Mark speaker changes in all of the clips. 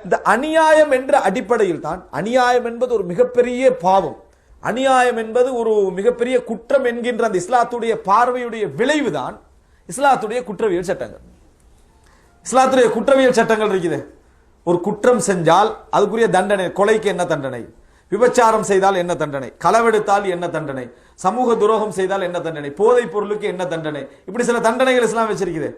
Speaker 1: இந்த அநியாயம் என்ற அடிப்படையில் தான், அநியாயம் என்பது ஒரு மிகப்பெரிய பாவம், அநியாயம் என்பது ஒரு மிகப்பெரிய குற்றம் என்கின்ற அந்த இஸ்லாத்துடைய பார்வையுடைய விளைவுதான் இஸ்லாத்துடைய குற்றவியல் சட்டங்கள். இஸ்லாத்துடைய குற்றவியல் சட்டங்கள் இருக்குது. ஒரு குற்றம் செஞ்சால் அதுக்குரிய தண்டனை, கொலைக்கு என்ன தண்டனை, விபச்சாரம் செய்தால் என்ன தண்டனை, களவெடுத்தால் என்ன தண்டனை, சமூக துரோகம் செய்தால் என்ன தண்டனை, போதைப் பொருளுக்கு என்ன தண்டனை, இப்படி சில தண்டனைகள் இஸ்லாம் வச்சிருக்குது.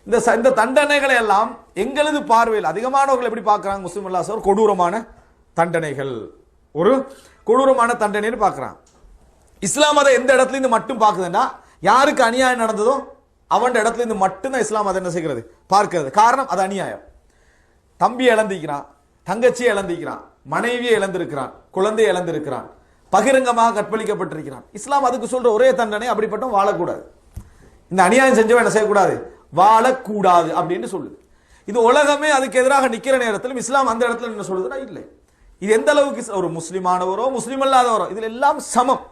Speaker 1: இந்த தண்டனைகளை எல்லாம் எங்களது பார்வையில் அதிகமானவர்கள் எப்படி பார்க்கிறாங்க, முஸ்லிம் அல்லாஹ் சார் கொடூரமான தண்டனைகள், ஒரு கொடூரமான தண்டனைன்னு பார்க்கிறான். இஸ்லாம் அதை எந்த இடத்துல இருந்து மட்டும் பார்க்குதுன்னா, யாருக்கு அநியாயம் நடந்ததோ அவன் இடத்துல இருந்து மட்டும்தான் இஸ்லாம் அதை என்ன செய்கிறது, பார்க்கிறது. காரணம் அது அநியாயம். தம்பி இழந்திக்கிறான், தங்கச்சி இழந்திக்கிறான், மனைவியை இழந்திருக்கிறான், குழந்தை இழந்திருக்கிறான், பகிரங்கமாக கற்பழிக்கப்பட்டிருக்கிறான். இஸ்லாம் அதுக்கு சொல்ற ஒரே தண்டனை அப்படிப்பட்ட வாழக்கூடாது. இந்த அநியாயம் செஞ்சவன் என்ன செய்யக்கூடாது, வாழக்கூடாது அப்படின்னு சொல்லுது. இது உலகமே அதுக்கு எதிராக நிக்கிற நேரத்திலும் இஸ்லாம் அந்த இடத்துல என்ன சொல்லுதுன்னா, இல்லை, இது எந்த அளவுக்கு ஒரு முஸ்லிமானவரோ முஸ்லிம் அல்லாதவரோ இதில் எல்லாம் சமம்.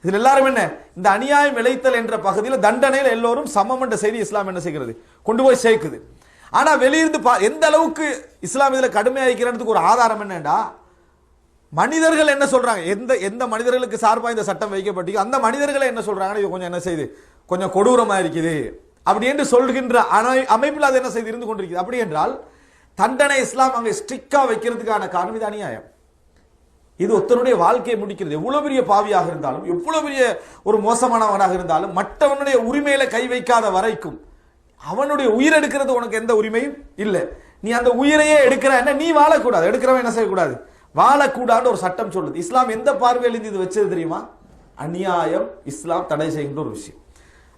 Speaker 1: இதில் எல்லாரும் என்ன, இந்த அநியாயம் இழைத்தல் என்ற பகுதியில் தண்டனையில் எல்லோரும் சமம் என்ற செய்தி இஸ்லாம் என்ன செய்கிறது, கொண்டு போய் சேர்க்குது. ஆனா வெளியிருந்து எந்த அளவுக்கு இஸ்லாம் இதுல கடுமையாகிறதுக்கு ஒரு ஆதாரம் என்னன்னா, மனிதர்கள் என்ன சொல்றாங்க, எந்த மனிதர்களுக்கு சார்பா இந்த சட்டம் வைக்கப்பட்டு அந்த மனிதர்களை என்ன சொல்றாங்க, இது கொஞ்சம் என்ன செய்யுது, கொஞ்சம் கொடூரமா இருக்குது அப்படி என்று சொல்கின்ற அமைப்பில் அது என்ன செய்து இருந்து கொண்டிருக்கிறது. அப்படி என்றால் தண்டனை இஸ்லாம் அங்கே ஸ்ட்ரிக்டா வைக்கிறதுக்கான காரணம் இது அநியாயம். இது ஒருத்தனுடைய வாழ்க்கையை முடிக்கிறது. எவ்வளவு பெரிய பாவியாக இருந்தாலும், எவ்வளவு பெரிய ஒரு மோசமானவனாக இருந்தாலும், மற்றவனுடைய உரிமையில கை வைக்காத வரைக்கும் அவனுடைய உயிர் எடுக்கிறது உனக்கு எந்த உரிமையும் இல்லை. நீ அந்த உயிரையே எடுக்கிற, நீ வாழக்கூடாது, எடுக்கிறவன் என்ன செய்யக்கூடாது, வாழக்கூடாது ஒரு சட்டம் சொல்லுது. இஸ்லாம் எந்த பார்வையில் இது வச்சது தெரியுமா, அநியாயம் இஸ்லாம் தடை செய்கின்ற ஒரு விஷயம்.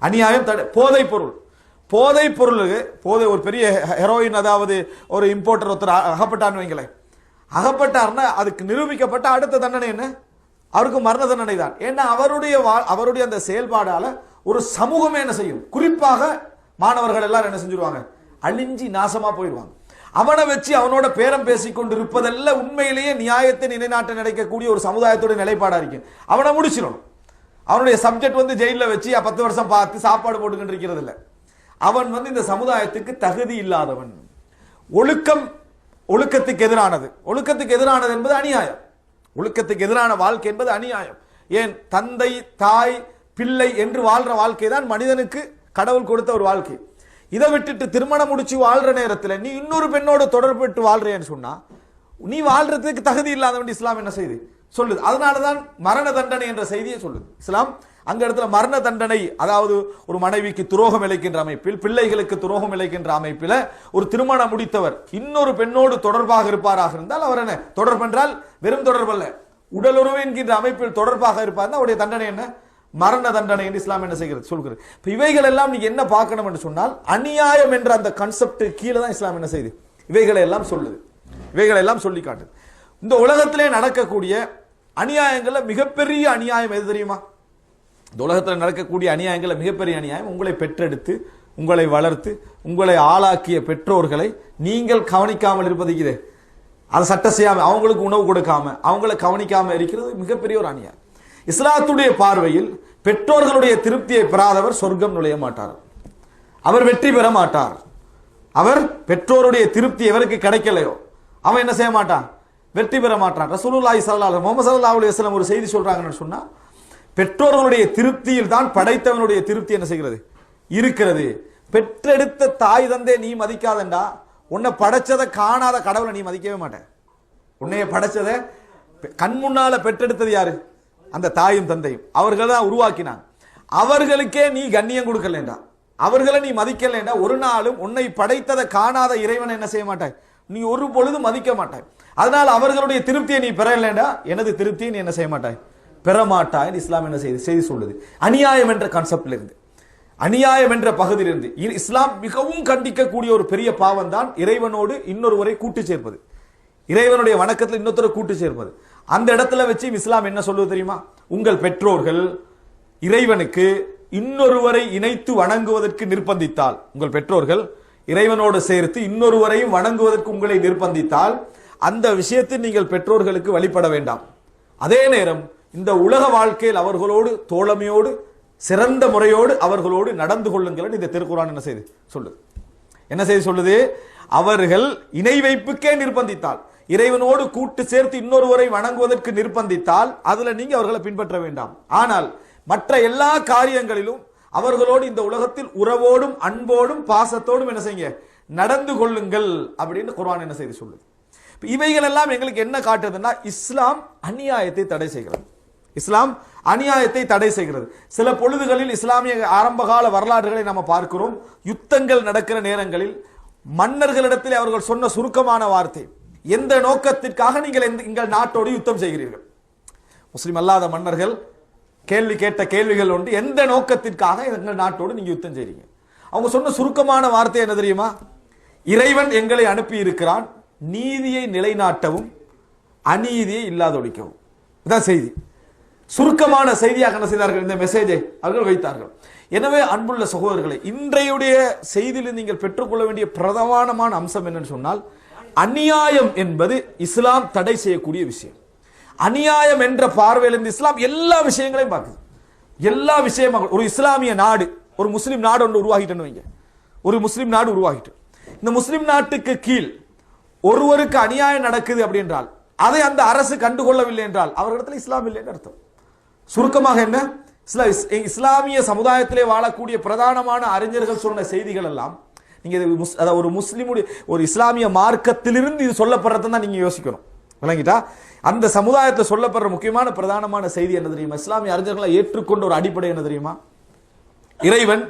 Speaker 1: அநியாயம் தடை. போதைப் பொருளுக்கு ஒரு பெரிய ஹெரோயின், அதாவது ஒரு இம்போர்ட்டர் ஒருத்தர் அகப்பட்டான்னு வைங்களேன், அகப்பட்டார்னா அதுக்கு நிரூபிக்கப்பட்ட அடுத்த தண்டனை என்ன, அவருக்கு மரண தண்டனை தான். ஏன்னா அவருடைய அந்த செயல்பாடால ஒரு சமூகமே என்ன செய்யும், குறிப்பாக மாணவர்கள் எல்லாரும் என்ன செஞ்சிருவாங்க, அழிஞ்சி நாசமா போயிடுவாங்க. அவனை வச்சு அவனோட பேரம் பேசிக் கொண்டு இருப்பதெல்லாம் உண்மையிலேயே நியாயத்தை நிலைநாட்ட நினைக்கக்கூடிய ஒரு சமுதாயத்தோட நிலைப்பாடா இருக்கு. அவனை முடிச்சிடணும். அவனுடைய சப்ஜெக்ட் வந்து ஜெயில வச்சு 10 வருஷம் பார்த்து சாப்பாடு போட்டுக்கிட்டு இருக்கிறது இல்லை. அவன் வந்து இந்த சமுதாயத்துக்கு தகுதி இல்லாதவன். ஒழுக்கத்துக்கு எதிரானது என்பது அநியாயம். ஒழுக்கத்துக்கு எதிரான வாழ்க்கை என்பது அநியாயம். ஏன், தந்தை தாய் பிள்ளை என்று வாழ்ற வாழ்க்கை தான் மனிதனுக்கு கடவுள் கொடுத்த ஒரு வாழ்க்கை. இதை விட்டுட்டு திருமணம் முடிச்சு வாழ்ற நேரத்தில் நீ இன்னொரு பெண்ணோடு தொடர்பு வாழ்றேன்னு சொன்னா நீ வாழ்றதுக்கு தகுதி இல்லாதவன் இஸ்லாம் என்ன செய்யுது சொல்லுது. அதனாலதான் மரண தண்டனை என்ற செய்தியை சொல்லுது இஸ்லாம். அங்க இடத்துல மரண தண்டனை, அதாவது ஒரு மனைவிக்கு துரோகம் இழைக்கின்ற அமைப்பில், பிள்ளைகளுக்கு துரோகம் இழைக்கின்ற அமைப்பில் ஒரு திருமணம் முடித்தவர் இன்னொரு பெண்ணோடு தொடர்பாக இருப்பாராக இருந்தால் அவர் என்ன, தொடர்பு என்றால் வெறும் தொடர்பல்ல, உடலுறவு என்கின்ற அமைப்பில் தொடர்பாக இருப்பார், அவருடைய தண்டனை என்ன, மரண தண்டனை என்று இஸ்லாம் என்ன செய்கிறது சொல்கிறது. இவைகள் எல்லாம் நீங்க என்ன பார்க்கணும் என்று சொன்னால், அநியாயம் என்ற அந்த கான்செப்ட் கீழே தான் இஸ்லாம் என்ன செய்யுது, இவைகளை எல்லாம் சொல்லுது, இவைகளை எல்லாம் சொல்லி காட்டுது. இந்த உலகத்திலே நடக்கக்கூடிய அநியாயங்கள்ல மிகப்பெரிய அநியாயம் எது தெரியுமா? இந்த உலகத்தில் நடக்கக்கூடிய அநியாயங்கள்ல மிகப்பெரிய அநியாயம், உங்களை பெற்றெடுத்து உங்களை வளர்த்து உங்களை ஆளாக்கிய பெற்றோர்களை நீங்கள் கவனிக்காமல் இருப்பது, அதை சட்ட செய்யாம அவங்களுக்கு உணவு கொடுக்காம அவங்களை கவனிக்காம இருக்கிறது மிகப்பெரிய ஒரு அநியாயம். இஸ்லாத்துடைய பார்வையில் பெற்றோர்களுடைய திருப்தியை பெறாதவர் சொர்க்கம் நுழைய மாட்டார், அவர் வெற்றி பெற மாட்டார். அவர் பெற்றோருடைய திருப்தி எவருக்கு கிடைக்கலையோ அவன் என்ன செய்ய மாட்டான், வெற்றி பெற மாட்டான். ரசூலுல்லாஹி ஸல்லல்லாஹு அலைஹி முஹம்மது ஸல்லல்லாஹு அலைஹி வஸல்லம் ஒரு செய்தி சொல்றாங்கன்னு சொன்னா, பெற்றோர்களுடைய திருப்தியில் தான் படைத்தவனுடைய திருப்தி என்ன செய்கிறது இருக்கிறது. பெற்றெடுத்த தாய் தந்தை நீ மதிக்காதண்டா, உன்னை படைச்சதை காணாத கடவுளை நீ மதிக்கவே மாட்டேன். உன்னைய படைச்சதை கண் முன்னால பெற்றெடுத்தது யாரு, அந்த தாயும் தந்தையும், அவர்கள் தான் உருவாக்கினாங்க. அவர்களுக்கே நீ கண்ணியம் கொடுக்கலண்டா, அவர்களை நீ மதிக்கலண்டா, ஒரு நாளும் உன்னை படைத்ததை காணாத இறைவனை என்ன செய்ய மாட்டாய், நீ ஒரு பொழுது மதிக்க மாட்டாய். அதனால் அவர்களுடைய திருப்தியை நீ பெறலண்டா, எனது திருப்தியை நீ என்ன செய்ய மாட்டாய், பெறமாட்டாய். இஸ்லாம் என்ன செய்தி சொல்லுது. அநியாயம் என்ற கான்செப்ட்ல இருந்து, அநியாயம் என்ற பகுதியிலிருந்து இஸ்லாம் மிகவும் கண்டிக்கக்கூடிய ஒரு பெரிய பாவம் தான் இறைவனோடு இன்னொருவரை கூட்டு சேர்ப்பது, இறைவனுடைய வணக்கத்தில் இன்னொருத்தரை கூட்டு சேர்ப்பது. அந்த இடத்துல வச்சு இஸ்லாம் என்ன சொல்லுவது தெரியுமா, உங்கள் பெற்றோர்கள் இறைவனுக்கு இன்னொருவரை இணைத்து வணங்குவதற்கு நிர்பந்தித்தால், உங்கள் பெற்றோர்கள் இறைவனோடு சேர்த்து இன்னொருவரையும் வணங்குவதற்கு உங்களை நிர்பந்தித்தால் அந்த விஷயத்தில் நீங்கள் பெற்றோர்களுக்கு வழிபட வேண்டாம். அதே நேரம் இந்த உலக வாழ்க்கையில் அவர்களோடு தோழமையோடு சிறந்த முறையோடு அவர்களோடு நடந்து கொள்ளுங்கள். இந்த திருக்குர்ஆன் என்ன செய்து சொல்லுது, என்ன செய்து சொல்லுது, அவர்கள் இணை வைப்புக்கே நிர்பந்தித்தால், இறைவனோடு கூட்டு சேர்த்து இன்னொருவரை வணங்குவதற்கு நிர்பந்தித்தால் அதுல நீங்க அவர்களை பின்பற்ற வேண்டாம். ஆனால் மற்ற எல்லா காரியங்களிலும் அவர்களோடு இந்த உலகத்தில் உறவோடும் அன்போடும் பாசத்தோடும் என்ன செய்யுங்க, நடந்து கொள்ளுங்கள் அப்படின்னு குர்ஆன் என்ன செய்து சொல்லுது. இவைகள் எல்லாம் எங்களுக்கு என்ன காட்டுதுன்னா, இஸ்லாம் அநியாயத்தை தடை செய்கிறது. இஸ்லாம் அநியாயத்தை தடை செய்கிறது. சில பொழுதுகளில் இஸ்லாமிய ஆரம்பகால வரலாறுகளை நம்ம பார்க்கிறோம். யுத்தங்கள் நடக்கிற நேரங்களில் மன்னர்களிடத்தில் அவர்கள் சொன்ன சுருக்கமான வார்த்தை, எந்த நோக்கத்திற்காக நீங்கள் எங்கள் நாட்டோடு யுத்தம் செய்கிறீர்கள்? முஸ்லிம் அல்லாத மன்னர்கள் கேள்வி கேட்ட கேள்விகள் உண்டு, எந்த நோக்கத்திற்காக எங்கள் நாட்டோடு நீங்க யுத்தம் செய்றீங்க? அவங்க சொன்ன சுருக்கமான வார்த்தை என்ன தெரியுமா? இறைவன் எங்களை அனுப்பி இருக்கிறான் நீதியை நிலைநாட்டவும் அநீதியை இல்லாதொழிக்கவும். இதான் செய்தி. சுருக்கமான செய்தியாக என்ன செய்தார்கள்? இந்த மெசேஜை அவர்கள் வைத்தார்கள். எனவே அன்புள்ள சகோதரர்களை, இன்றையுடைய செய்தியில் நீங்கள் பெற்றுக்கொள்ள வேண்டிய பிரதானமான அம்சம் என்னன்னு சொன்னால், அநியாயம் என்பது இஸ்லாம் தடை செய்யக்கூடிய விஷயம். அநியாயம் என்ற பார்வையில் இந்த இஸ்லாம் எல்லா விஷயங்களையும் பார்க்குது. எல்லா விஷயமாக ஒரு இஸ்லாமிய நாடு, ஒரு முஸ்லிம் நாடு ஒன்று உருவாகிட்டேன்னு வைங்க. ஒரு முஸ்லிம் நாடு உருவாகிட்டு, இந்த முஸ்லிம் நாட்டுக்கு கீழ் ஒருவருக்கு அநியாயம் நடக்குது அப்படி என்றால், அதை அந்த அரசு கண்டுகொள்ளவில்லை என்றால் அவர்களிடத்தில் இஸ்லாம் இல்லை என்று அர்த்தம். சுருக்கமாக என்ன, இஸ்லாமிய சமுதாயத்திலே வாழக்கூடிய பிரதானமான அறிஞர்கள் சொன்ன செய்திகள் எல்லாம் நீங்க ஒரு முஸ்லிமுடைய ஒரு இஸ்லாமிய மார்க்கத்திலிருந்து இது சொல்லப்படுறதை தான் நீங்க யோசிக்கணும். விளங்கிட்டா? அந்த சமுதாயத்தில் சொல்லப்படுற முக்கியமான பிரதானமான செய்தி என்ன தெரியுமா? இஸ்லாமிய அறிஞர்களை ஏற்றுக்கொண்ட ஒரு அடிப்படை என்ன தெரியுமா? இறைவன்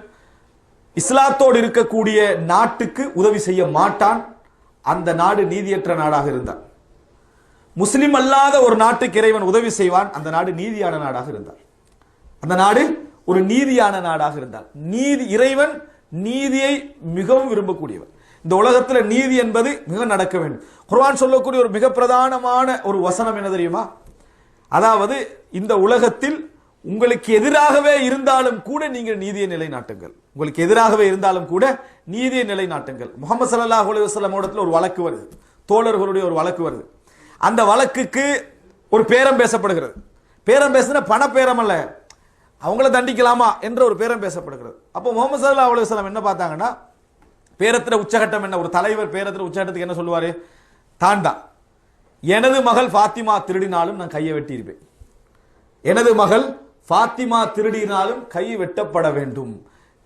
Speaker 1: இஸ்லாத்தோடு இருக்கக்கூடிய நாட்டுக்கு உதவி செய்ய மாட்டான், அந்த நாடு நீதியற்ற நாடாக இருந்தார். முஸ்லிம் அல்லாத ஒரு நாட்டுக்கு இறைவன் உதவி செய்வான், அந்த நாடு நீதியான நாடாக இருந்தார். அந்த நாடு ஒரு நீதியான நாடாக இருந்தார். நீதி, இறைவன் நீதியை மிகவும் விரும்பக்கூடியவர். இந்த உலகத்தில் நீதி என்பது மிக நடக்க வேண்டும். குர்ஆன் சொல்லக்கூடிய ஒரு மிக பிரதானமான ஒரு வசனம் என்ன தெரியுமா? அதாவது இந்த உலகத்தில் உங்களுக்கு எதிராகவே இருந்தாலும் கூட நீங்கள் நீதியை நிலைநாட்டுங்கள். உங்களுக்கு எதிராகவே இருந்தாலும் கூட நீதியை நிலைநாட்டுங்கள். முஹம்மது ஸல்லல்லாஹு அலைஹி வஸல்லம் இடத்துல ஒரு வழக்கு வருது, தோழர்களுடைய ஒரு வழக்கு வருது. அந்த வழக்குக்கு ஒரு பேரம் பேசப்படுகிறது. பேரம் பேசுன பண பேரம் அல்ல, அவங்கள தண்டிக்கலாமா என்ற ஒரு பேரம் பேசப்படுகிறது. அப்போ முஹம்மது ஸல்லல்லாஹு அலைஹி வஸல்லம் என்ன பார்த்தாங்கன்னா, பேரத்துல உச்சகட்டம் என்ன, ஒரு தலைவர் பேரத்துல உச்சகட்டத்துக்கு என்ன சொல்லுவாரு? தாண்டா, எனது மகள் ஃபாத்திமா திருடினாலும் நான் கையை வெட்டி இருப்பேன். எனது மகள் ஃபாத்திமா திருடினாலும் கை வெட்டப்பட வேண்டும்.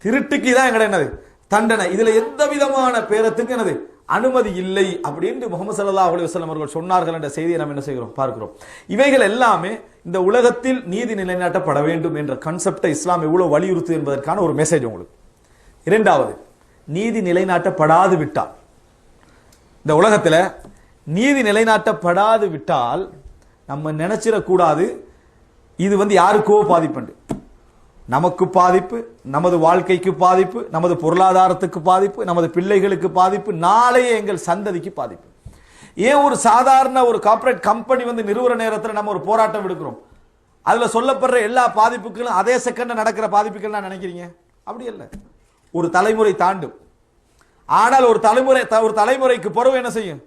Speaker 1: திருட்டுக்கு தான் எங்கட என்னது தண்டனை. இதுல எந்த விதமான பேரத்துக்கு என்னது அனுமதி இல்லை அப்படின்னு முஹம்மது ஸல்லல்லாஹு அலைஹி வஸல்லம் அவர்கள் சொன்னார்கள் என்ற செய்தியை நாம் என்ன செய்கிறோம், பார்க்கிறோம். இவைகள் எல்லாமே இந்த உலகத்தில் நீதி நிலைநாட்டப்பட வேண்டும் என்ற கான்செப்டை இஸ்லாம் எவ்வளவு வலியுறுத்து என்பதற்கான ஒரு மெசேஜ் உங்களுக்கு. இரண்டாவது, நீதி நிலைநாட்டப்படாது விட்டால், இந்த உலகத்தில் நீதி நிலைநாட்டப்படாது விட்டால் நம்ம நினைச்சிடக்கூடாது இது யாருக்கோ பாதிப்பு, நமக்கு பாதிப்பு, நமது வாழ்க்கைக்கு பாதிப்பு, நமது பொருளாதாரத்துக்கு பாதிப்பு, நமது பிள்ளைகளுக்கு பாதிப்பு, நாளைய எங்கள் சந்ததிக்கு பாதிப்பு. ஏன் ஒரு சாதாரண ஒரு கார்ப்பரேட் கம்பெனி நிறுவன நேரத்தில் நம்ம ஒரு போராட்டம் எடுக்கிறோம், அதுல சொல்லப்படுற எல்லா பாதிப்புகளும் அதே செகண்ட் நடக்கிற பாதிப்புகள் நினைக்கிறீங்க? அப்படி இல்லை. ஒரு தலைமுறை தாண்டும். ஆனால் ஒரு தலைமுறைக்கு பிறகு என்ன செய்யும்,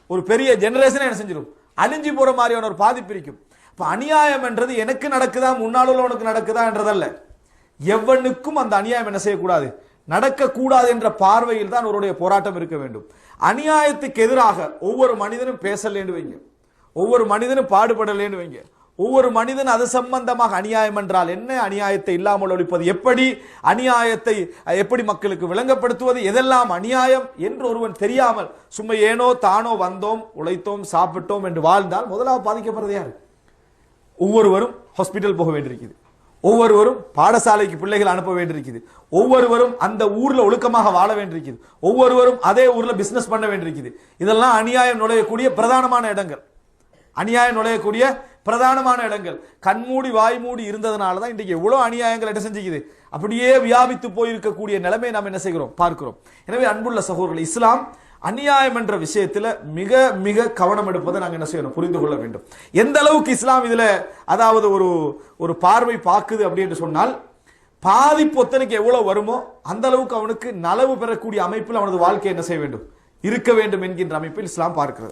Speaker 1: ஒரு பெரிய ஜெனரேஷன் என்ன செஞ்சிடும், அழிஞ்சு போற மாதிரியான ஒரு பாதிப்பு இருக்கும். இப்ப அநியாயம் என்றது எனக்கு நடக்குதா முன்னால் உள்ளவனுக்கு நடக்குதா என்றதல்ல, எவனுக்கும் அந்த அநியாயம் என்ன செய்யக்கூடாது, நடக்கக்கூடாது என்ற பார்வையில் தான் அவருடைய போராட்டம் இருக்க வேண்டும். அநியாயத்துக்கு எதிராக ஒவ்வொரு மனிதனும் பேசலேன்னு வைங்க, ஒவ்வொரு மனிதனும் பாடுபடலேன்னு வைங்க, ஒவ்வொரு மனிதன் அது சம்பந்தமாக அநியாயம் என்றால் என்ன, அநியாயத்தை இல்லாமல் ஒழிப்பது எப்படி, அநியாயத்தை எப்படி மக்களுக்கு விளங்கப்படுத்துவது, எதெல்லாம் அநியாயம் என்று ஒருவன் தெரியாமல் சும்மா ஏனோ தானோ வந்தோம் உழைத்தோம் சாப்பிட்டோம் என்று வாழ்ந்தால் முதலாவது பாதிக்கப்படுறது யாரு? ஒவ்வொருவரும் ஹாஸ்பிட்டல் போக வேண்டியிருக்குது, ஒவ்வொருவரும் பாடசாலைக்கு பிள்ளைகள் அனுப்ப வேண்டியிருக்குது, ஒவ்வொருவரும் அந்த ஊர்ல ஒழுக்கமாக வாழ வேண்டியிருக்குது, ஒவ்வொருவரும் அதே ஊர்ல பிசினஸ் பண்ண வேண்டியிருக்குது. இதெல்லாம் அநியாயம் நுழையக்கூடிய பிரதானமான இடங்கள், அநியாயம் நுழையக்கூடிய பிரதானமான இடங்கள். கண்மூடி வாய்மூடி இருந்ததுனால தான் இன்றைக்கு எவ்வளவு அநியாயங்கள் என்ன செஞ்சுக்குது, அப்படியே வியாபித்து போயிருக்கக்கூடிய நிலைமை நாம் என்ன செய்கிறோம், பார்க்கிறோம். எனவே அன்புள்ள சகோதரர்கள், இஸ்லாம் அநியாயம் என்ற விஷயத்துல மிக மிக கவனம் எடுப்பதை நாங்கள் என்ன செய்யணும், புரிந்து கொள்ள வேண்டும். எந்த அளவுக்கு இஸ்லாம் இதுல அதாவது ஒரு பார்வை பார்க்குது அப்படின்னு சொன்னால், பாதிப்பு ஒத்தனைக்கு எவ்வளவு வருமோ அந்த அளவுக்கு அவனுக்கு நலவு பெறக்கூடிய அமைப்பில் அவனது வாழ்க்கை என்ன செய்ய வேண்டும், இருக்க வேண்டும் என்கின்ற அமைப்பில் இஸ்லாம் பார்க்கிறது.